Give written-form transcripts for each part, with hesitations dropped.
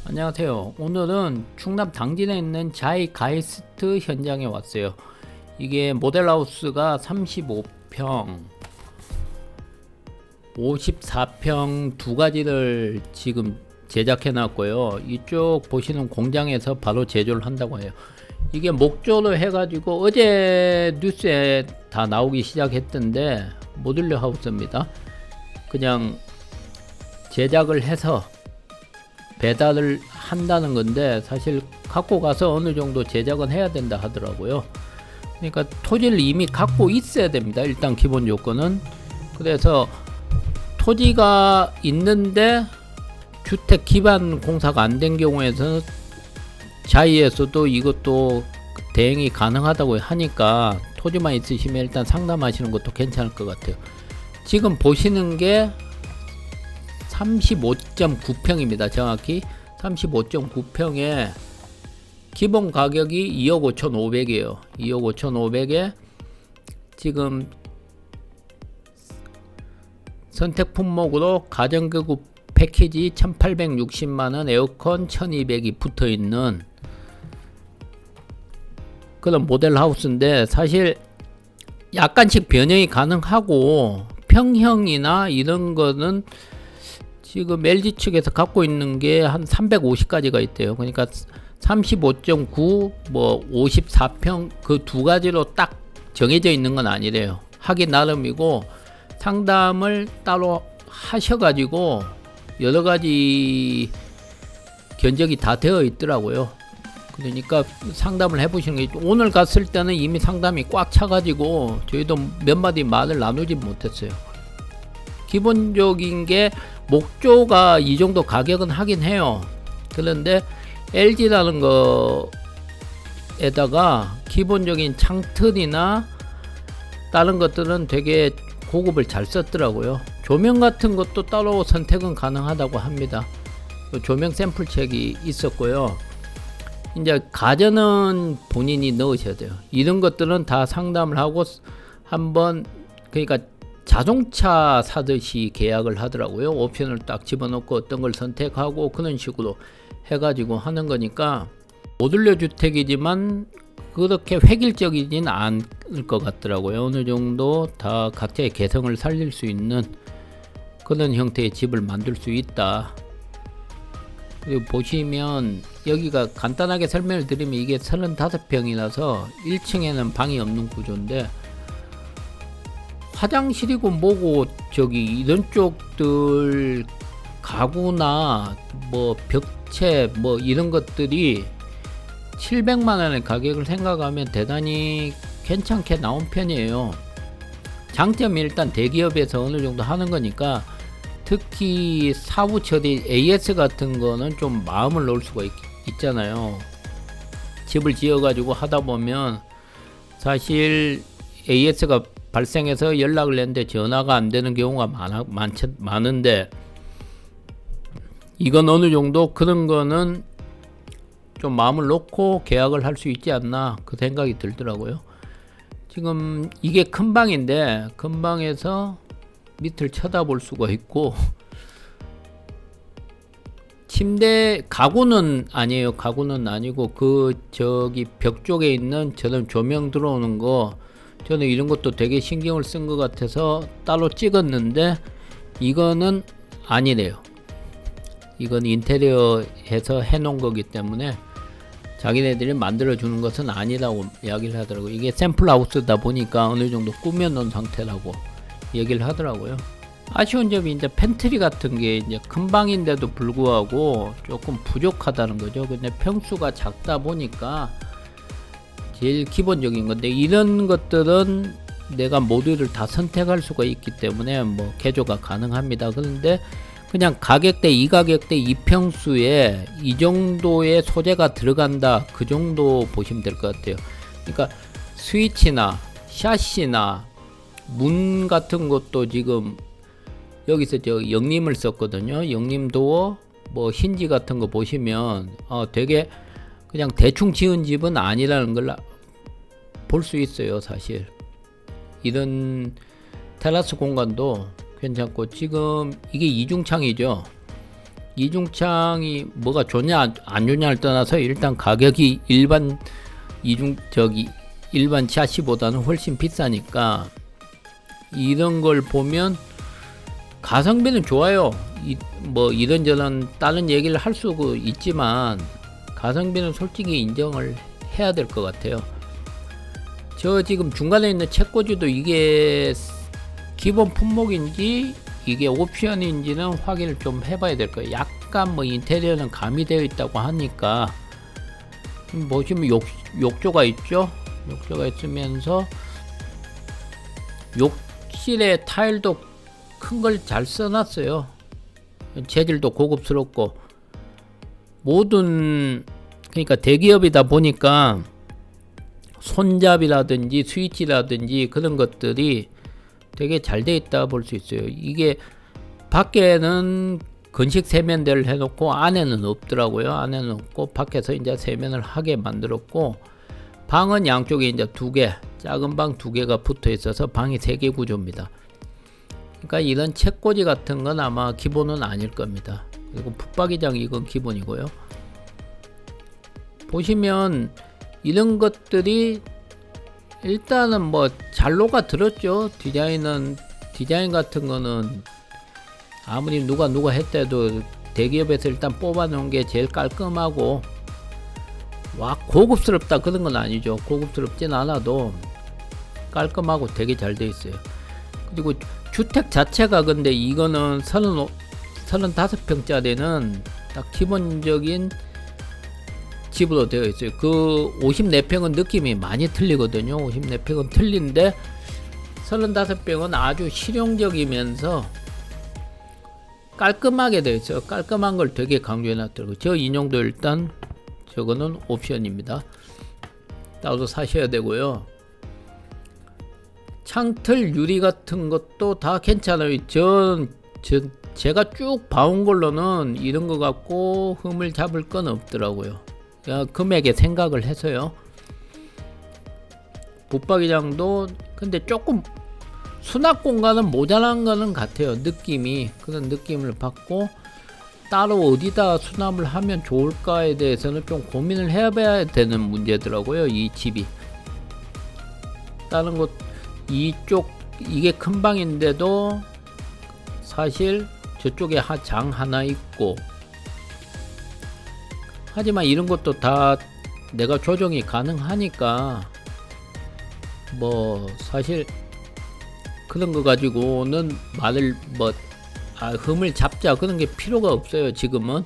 안녕하세요. 오늘은 충남 당진에 있는 자이가이스트 현장에 왔어요. 이게 모델하우스가 35평, 54평 두 가지를 지금 제작해 놨고요. 이쪽 보시는 공장에서 바로 제조를 한다고 해요. 이게 목조로 해가지고 어제 뉴스에 다 나오기 시작했던데 모듈러 하우스입니다. 그냥 제작을 해서 배달을 한다는 건데 사실 갖고 가서 어느 정도 제작은 해야 된다 하더라고요. 그러니까 토지를 이미 갖고 있어야 됩니다. 일단 기본 요건은. 그래서 토지가 있는데 주택 기반 공사가 안 된 경우에는 자이에서도 이것도 대행이 가능하다고 하니까 토지만 있으시면 일단 상담하시는 것도 괜찮을 것 같아요. 지금 보시는 게 35.9평입니다. 정확히 35.9평에 기본 가격이 2억 5,500이에요. 2억 5,500에 지금 선택 품목으로 가정교구 패키지 1,860만원, 에어컨 1,200이 붙어있는 그런 모델 하우스인데 사실 약간씩 변형이 가능하고 평형이나 이런 거는 지금 LG 측에서 갖고 있는 게 한 350가지가 있대요. 그러니까 35.9, 뭐 54평 그 두 가지로 딱 정해져 있는 건 아니래요. 하기 나름이고 상담을 따로 하셔가지고 여러 가지 견적이 다 되어 있더라고요. 그러니까 상담을 해보시는 게 오늘 갔을 때는 이미 상담이 꽉 차가지고 저희도 몇 마디 말을 나누지 못했어요. 기본적인 게 목조가 이 정도 가격은 하긴 해요. 그런데 LG라는 거에다가 기본적인 창틀이나 다른 것들은 되게 고급을 잘 썼더라고요. 조명 같은 것도 따로 선택은 가능하다고 합니다. 조명 샘플 책이 있었고요. 이제 가전은 본인이 넣으셔야 돼요. 이런 것들은 다 상담을 하고 한번 그러니까 자동차 사듯이 계약을 하더라고요. 옵션을 딱 집어넣고 어떤 걸 선택하고 그런 식으로 해가지고 하는 거니까 모듈러 주택이지만 그렇게 획일적이진 않을 것 같더라고요. 어느 정도 다 각자의 개성을 살릴 수 있는 그런 형태의 집을 만들 수 있다. 그리고 보시면 여기가 간단하게 설명을 드리면 이게 35평이라서 1층에는 방이 없는 구조인데 화장실이고 뭐고 저기 이런 쪽들 가구나 뭐 벽체 뭐 이런 것들이 700만원의 가격을 생각하면 대단히 괜찮게 나온 편이에요. 장점이 일단 대기업에서 어느 정도 하는 거니까 특히 사부 처리 AS 같은 거는 좀 마음을 놓을 수가 있잖아요. 집을 지어 가지고 하다 보면 사실 AS가 발생해서 연락을 했는데 전화가 안 되는 경우가 많은데 이건 어느 정도 그런 거는 좀 마음을 놓고 계약을 할 수 있지 않나 그 생각이 들더라고요. 지금 이게 큰 방인데 큰 방에서 밑을 쳐다볼 수가 있고 침대 가구는 아니에요. 가구는 아니고 그 저기 벽 쪽에 있는 저런 조명 들어오는 거 저는 이런 것도 되게 신경을 쓴 것 같아서 따로 찍었는데 이거는 아니래요. 이건 인테리어에서 해놓은 거기 때문에 자기네들이 만들어 주는 것은 아니라고 이야기를 하더라고요. 이게 샘플 하우스다 보니까 어느 정도 꾸며 놓은 상태라고 얘기를 하더라고요. 아쉬운 점이 이제 팬트리 같은 게 이제 큰 방인데도 불구하고 조금 부족하다는 거죠. 근데 평수가 작다 보니까 제일 기본적인 건데 이런 것들은 내가 모듈을 다 선택할 수가 있기 때문에 뭐 개조가 가능합니다. 그런데 그냥 가격대 이 가격대 이 평수에 이 정도의 소재가 들어간다 그 정도 보시면 될 것 같아요. 그러니까 스위치나 샤시나 문 같은 것도 지금 여기서 저 영림을 썼거든요. 영림 도어 뭐 힌지 같은 거 보시면 되게 그냥 대충 지은 집은 아니라는 걸 볼 수 있어요. 사실 이런 테라스 공간도 괜찮고 지금 이게 이중창이죠. 이중창이 뭐가 좋냐 안 좋냐를 떠나서 일단 가격이 일반 일반 샤시보다는 훨씬 비싸니까 이런 걸 보면 가성비는 좋아요. 뭐 이런저런 다른 얘기를 할 수 있지만 가성비는 솔직히 인정을 해야 될 것 같아요. 저 지금 중간에 있는 책꽂이도 이게 기본 품목인지 이게 옵션인지는 확인을 좀 해봐야 될 거예요. 약간 뭐 인테리어는 가미되어 있다고 하니까 보시면 욕조가 있죠. 욕조가 있으면서 욕실에 타일도 큰 걸 잘 써놨어요. 재질도 고급스럽고 모든 그러니까 대기업이다 보니까 손잡이라든지 스위치라든지 그런 것들이 되게 잘 돼 있다 볼 수 있어요. 이게 밖에는 건식 세면대를 해놓고 안에는 없더라고요. 안에는 없고 밖에서 이제 세면을 하게 만들었고 방은 양쪽에 이제 두 개, 작은 방 두 개가 붙어 있어서 방이 3개 구조입니다. 그러니까 이런 책꽂이 같은 건 아마 기본은 아닐 겁니다. 그리고 붙박이장 이건 기본이고요. 보시면 이런 것들이 일단은 뭐 잘 녹아 들었죠. 디자인 같은 거는 아무리 누가 했대도 대기업에서 일단 뽑아 놓은 게 제일 깔끔하고 와 고급스럽다 그런 건 아니죠. 고급스럽진 않아도 깔끔하고 되게 잘 돼 있어요. 그리고 주택 자체가 근데 이거는 35평짜리는 딱 기본적인 집으로 되어 있어요. 그 54평은 느낌이 많이 틀리거든요. 54평은 틀린데 35평은 아주 실용적이면서 깔끔하게 되어 있어요. 깔끔한 걸 되게 강조해 놨더라고요. 저 인용도 일단 저거는 옵션입니다. 따로 사셔야 되고요. 창틀 유리 같은 것도 다 괜찮아요. 제가 쭉 봐온 걸로는 이런 거 갖고 흠을 잡을 건 없더라고요. 금액에 생각을 해서요. 붙박이장도 근데 조금 수납 공간은 모자란 거는 같아요. 느낌이 그런 느낌을 받고 따로 어디다 수납을 하면 좋을까에 대해서는 좀 고민을 해봐야 되는 문제더라고요. 이 집이 다른 곳 이쪽 이게 큰 방인데도 사실 저쪽에 장 하나 있고 하지만 이런 것도 다 내가 조정이 가능하니까 뭐 사실 그런 거 가지고는 말을 흠을 잡자 그런 게 필요가 없어요. 지금은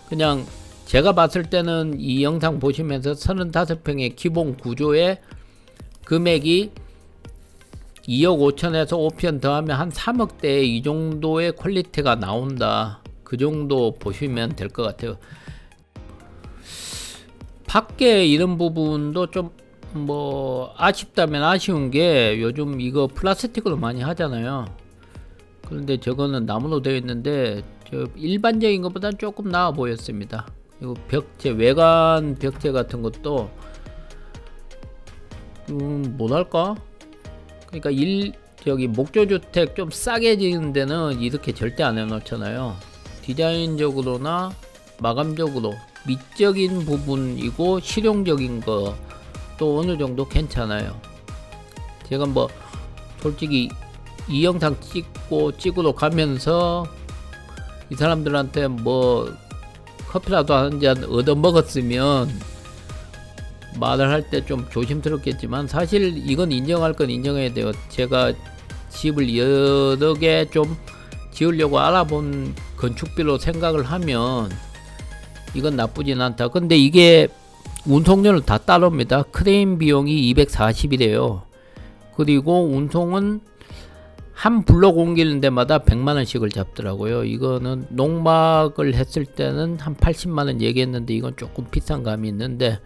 그냥 제가 봤을 때는 이 영상 보시면서 35평의 기본 구조의 금액이 2억 5천에서 옵션 더하면 한 3억대 이 정도의 퀄리티가 나온다. 그 정도 보시면 될 것 같아요. 밖에 이런 부분도 좀 뭐 아쉽다면 아쉬운 게 요즘 이거 플라스틱으로 많이 하잖아요. 그런데 저거는 나무로 되어 있는데 저 일반적인 것보다 조금 나아 보였습니다. 그리고 벽체 외관 벽체 같은 것도 뭐랄까 그러니까 저기 목조주택 좀 싸게 지은 데는 이렇게 절대 안 해놓잖아요. 디자인적으로나 마감적으로 미적인 부분이고 실용적인 거 또 어느 정도 괜찮아요. 제가 뭐 솔직히 이 영상 찍으러 가면서 이 사람들한테 뭐 커피라도 한 잔 얻어 먹었으면 말을 할 때 좀 조심스럽겠지만 사실 이건 인정할 건 인정해야 돼요. 제가 집을 여러 개 좀 지으려고 알아본 건축비로 생각을 하면 이건 나쁘진 않다. 근데 이게 운송료는 다 따로입니다. 크레인 비용이 240이래요. 그리고 운송은 한 블록 옮기는 데마다 100만원씩을 잡더라고요. 이거는 농막을 했을 때는 한 80만원 얘기했는데 이건 조금 비싼 감이 있는데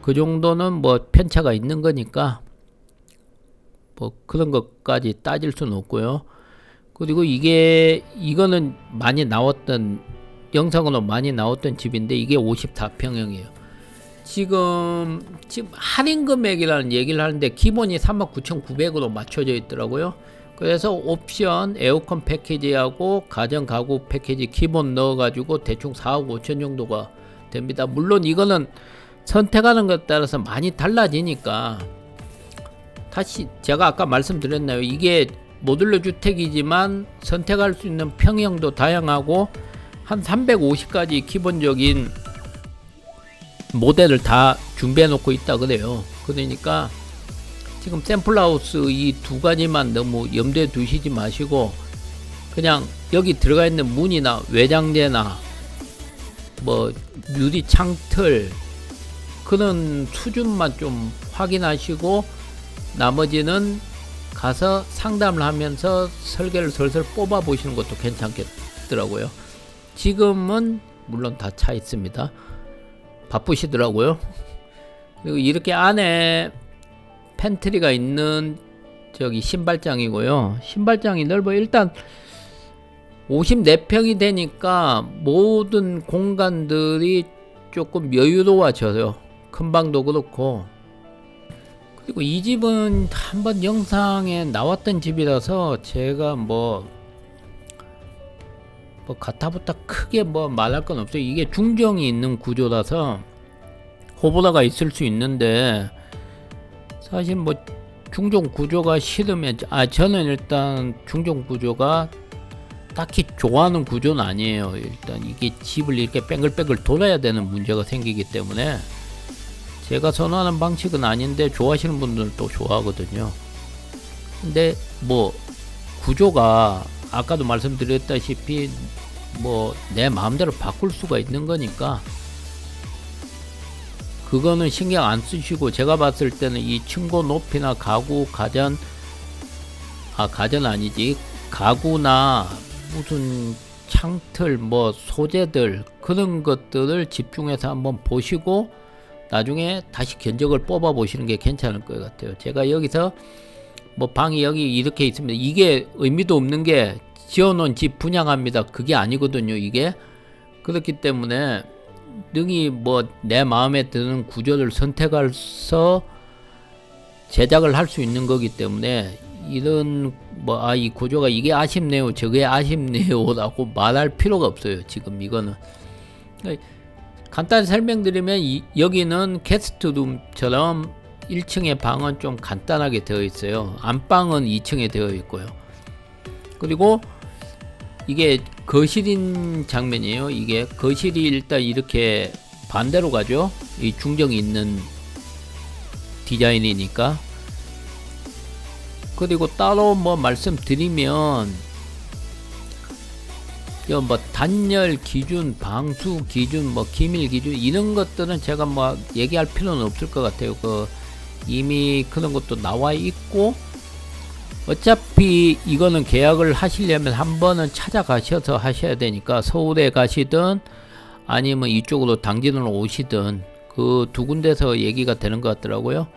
그 정도는 뭐 편차가 있는 거니까 뭐 그런 것까지 따질 수는 없고요. 그리고 이거는 많이 나왔던 영상으로 많이 나왔던 집인데 이게 54평형이에요. 지금 할인 금액이라는 얘기를 하는데 기본이 39,900으로 맞춰져 있더라고요. 그래서 옵션 에어컨 패키지하고 가전 가구 패키지 기본 넣어가지고 대충 4억 5천 정도가 됩니다. 물론 이거는 선택하는 것에 따라서 많이 달라지니까, 다시 제가 아까 말씀드렸나요? 이게 모듈러 주택이지만 선택할 수 있는 평형도 다양하고 한 350가지 기본적인 모델을 다 준비해 놓고 있다 그래요. 그러니까 지금 샘플하우스 이 두 가지만 너무 염두에 두시지 마시고, 그냥 여기 들어가 있는 문이나 외장재나 뭐 유리 창틀 그런 수준만 좀 확인하시고, 나머지는 가서 상담을 하면서 설계를 슬슬 뽑아 보시는 것도 괜찮겠더라고요. 지금은 물론 다 차 있습니다. 바쁘시더라고요. 그리고 이렇게 안에 팬트리가 있는 저기 신발장이고요. 신발장이 넓어요. 일단 54평이 되니까 모든 공간들이 조금 여유로워져요. 큰 방도 그렇고. 그리고 이 집은 한번 영상에 나왔던 집이라서 제가 뭐 가타부타 크게 뭐 말할 건 없어요. 이게 중정이 있는 구조라서 호불호가 있을 수 있는데, 사실 뭐 중정 구조가 싫으면, 저는 일단 중정 구조가 딱히 좋아하는 구조는 아니에요. 일단 이게 집을 이렇게 뺑글뺑글 돌아야 되는 문제가 생기기 때문에 제가 선호하는 방식은 아닌데, 좋아하시는 분들은 또 좋아하거든요. 근데 뭐 구조가 아까도 말씀드렸다시피 뭐 내 마음대로 바꿀 수가 있는 거니까 그거는 신경 안 쓰시고, 제가 봤을 때는 이 층고 높이나 가구 가전 가전 아니지 가구나 무슨 창틀 뭐 소재들 그런 것들을 집중해서 한번 보시고 나중에 다시 견적을 뽑아 보시는 게 괜찮을 것 같아요. 제가 여기서 뭐 방이 여기 이렇게 있습니다. 이게 의미도 없는 게 지어놓은 집 분양합니다. 그게 아니거든요. 이게 그렇기 때문에 능히 뭐 내 마음에 드는 구조를 선택해서 제작을 할 수 있는 거기 때문에, 이런 뭐 이 구조가 이게 아쉽네요 저게 아쉽네요 라고 말할 필요가 없어요. 지금 이거는 간단히 설명드리면, 여기는 게스트룸처럼 1층의 방은 좀 간단하게 되어 있어요. 안방은 2층에 되어 있고요. 그리고 이게 거실인 장면이에요. 이게 거실이 일단 이렇게 반대로 가죠. 이 중정이 있는 디자인이니까. 그리고 따로 뭐 말씀드리면, 뭐 단열 기준, 방수 기준, 뭐 기밀 기준 이런 것들은 제가 뭐 얘기할 필요는 없을 것 같아요. 이미 그런 것도 나와 있고, 어차피 이거는 계약을 하시려면 한 번은 찾아가셔서 하셔야 되니까, 서울에 가시든 아니면 이쪽으로 당진으로 오시든 그 두 군데서 얘기가 되는 것 같더라고요.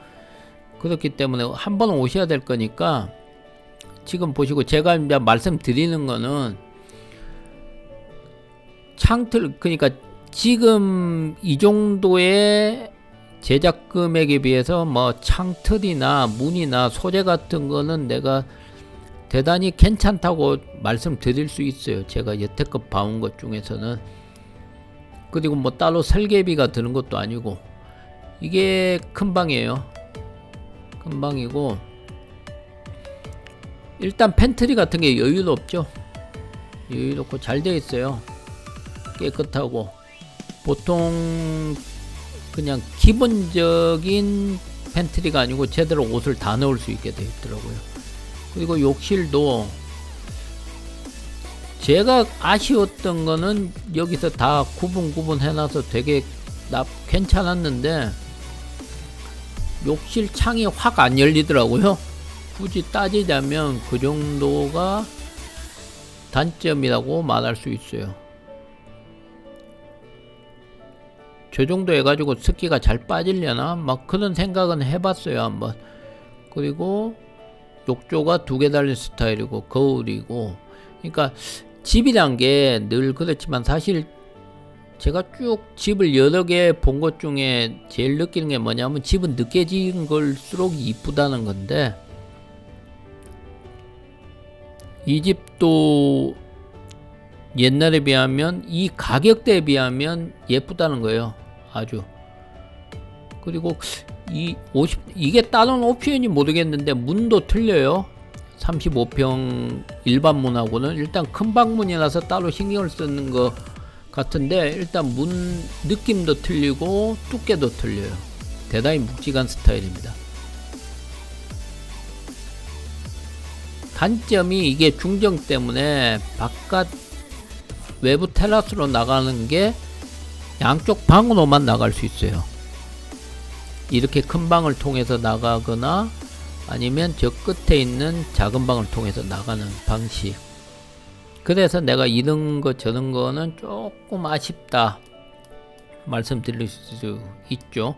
그렇기 때문에 한 번 오셔야 될 거니까, 지금 보시고 제가 이제 말씀드리는 거는 창틀, 그러니까 지금 이 정도의 제작 금액에 비해서 뭐 창틀이나 문이나 소재 같은 거는 내가 대단히 괜찮다고 말씀드릴 수 있어요. 제가 여태껏 봐온 것 중에서는. 그리고 뭐 따로 설계비가 드는 것도 아니고, 이게 큰 방이에요. 큰 방이고, 일단 팬트리 같은 게 여유롭죠. 여유롭고 잘 되어 있어요. 깨끗하고, 보통 그냥 기본적인 팬트리가 아니고 제대로 옷을 다 넣을 수 있게 되어 있더라고요. 그리고 욕실도 제가 아쉬웠던 거는 여기서 다 구분 해놔서 되게 괜찮았는데, 욕실 창이 확 안 열리더라고요. 굳이 따지자면 그 정도가 단점이라고 말할 수 있어요. 저 정도 해가지고 습기가 잘 빠지려나? 막 그런 생각은 해봤어요, 한번. 그리고 욕조가 2개 달린 스타일이고, 거울이고. 그러니까 집이란 게 늘 그렇지만, 사실 제가 쭉 집을 여러 개 본 것 중에 제일 느끼는 게 뭐냐면, 집은 늦게 지은 걸수록 이쁘다는 건데, 이 집도 옛날에 비하면 이 가격대에 비하면 예쁘다는 거예요. 아주. 그리고 이게 다른 옵션이 모르겠는데 문도 틀려요. 35평 일반 문하고는 일단 큰 방문이라서 따로 신경을 쓰는 것 같은데, 일단 문 느낌도 틀리고 두께도 틀려요. 대단히 묵직한 스타일입니다. 단점이 이게 중정 때문에 바깥 외부 테라스로 나가는 게 양쪽 방으로만 나갈 수 있어요. 이렇게 큰 방을 통해서 나가거나 아니면 저 끝에 있는 작은 방을 통해서 나가는 방식. 그래서 내가 이런 거 저런 거는 조금 아쉽다 말씀드릴 수 있죠.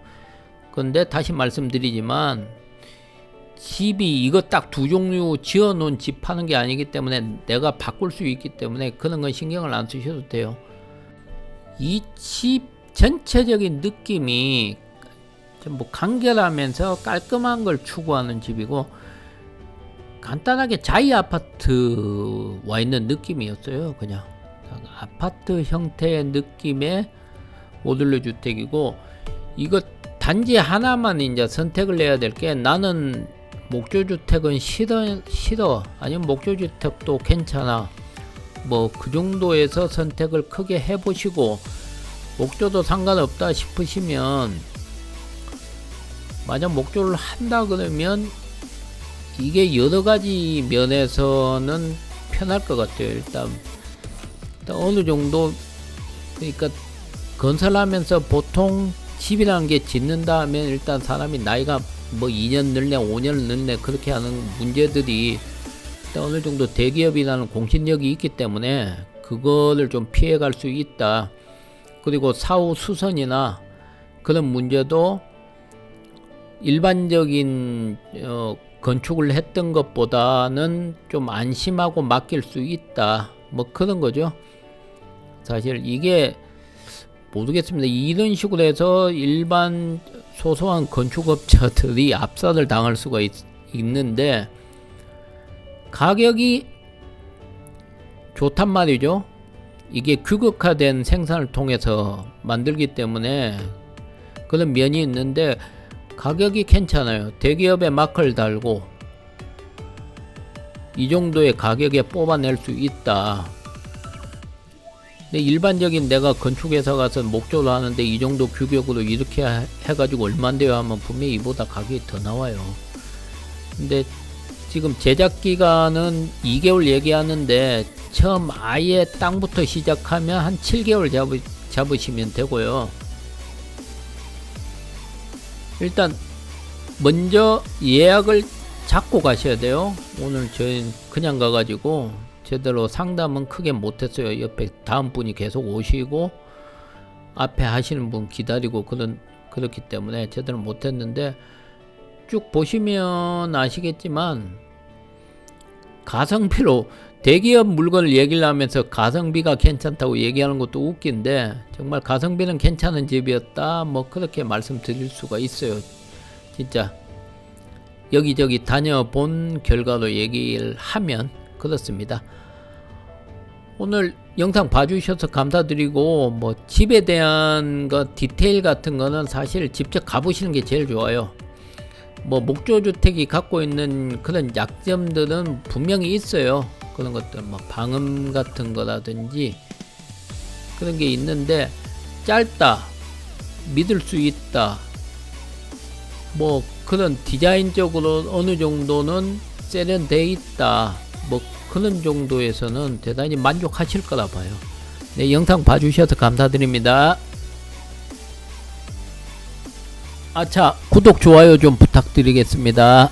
근데 다시 말씀드리지만 집이 이거 딱 두 종류 지어 놓은 집 파는 게 아니기 때문에 내가 바꿀 수 있기 때문에 그런 건 신경을 안 쓰셔도 돼요. 이 집 전체적인 느낌이 뭐 간결하면서 깔끔한 걸 추구하는 집이고, 간단하게 자이 아파트 와 있는 느낌이었어요. 그냥 아파트 형태의 느낌의 모듈러 주택이고, 이거 단지 하나만 이제 선택을 해야 될 게, 나는 목조주택은 싫어 아니면 목조주택도 괜찮아, 뭐 그 정도에서 선택을 크게 해보시고, 목조도 상관없다 싶으시면, 만약 목조를 한다 그러면 이게 여러가지 면에서는 편할 것 같아요. 일단 어느 정도, 그러니까 건설하면서 보통 집이라는 게 짓는다 하면 일단 사람이 나이가 뭐 2년 늘네 5년 늘네 그렇게 하는 문제들이 어느 정도 대기업이라는 공신력이 있기 때문에 그거를 좀 피해갈 수 있다. 그리고 사후 수선이나 그런 문제도 일반적인 건축을 했던 것보다는 좀 안심하고 맡길 수 있다. 뭐 그런 거죠. 사실 이게 모르겠습니다. 이런 식으로 해서 일반 소소한 건축업자들이 압사를 당할 수가 있는데, 가격이 좋단 말이죠. 이게 규격화된 생산을 통해서 만들기 때문에 그런 면이 있는데, 가격이 괜찮아요. 대기업에 마크를 달고 이 정도의 가격에 뽑아낼 수 있다. 근데 일반적인 내가 건축회사 가서 목조를 하는데 이 정도 규격으로 이렇게 해가지고 얼만데요 하면 분명히 이보다 가격이 더 나와요. 근데 지금 제작 기간은 2개월 얘기하는데, 처음 아예 땅부터 시작하면 한 7개월 잡으시면 되고요. 일단 먼저 예약을 잡고 가셔야 돼요. 오늘 저희는 그냥 가가지고 제대로 상담은 크게 못했어요. 옆에 다음 분이 계속 오시고 앞에 하시는 분 기다리고 그렇기 때문에 제대로 못했는데, 쭉 보시면 아시겠지만 가성비로 대기업 물건을 얘기를 하면서 가성비가 괜찮다고 얘기하는 것도 웃긴데, 정말 가성비는 괜찮은 집이었다 뭐 그렇게 말씀드릴 수가 있어요. 진짜 여기저기 다녀본 결과로 얘기를 하면 그렇습니다. 오늘 영상 봐주셔서 감사드리고, 뭐 집에 대한 거 디테일 같은 거는 사실 직접 가보시는 게 제일 좋아요. 뭐 목조주택이 갖고 있는 그런 약점들은 분명히 있어요. 그런 것들 뭐 방음 같은 거라든지 그런 게 있는데, 짧다, 믿을 수 있다, 뭐 그런 디자인적으로 어느 정도는 세련돼 있다, 뭐 그런 정도에서는 대단히 만족하실 거라 봐요. 네, 영상 봐주셔서 감사드립니다. 아차, 구독, 좋아요 좀 부탁드리겠습니다.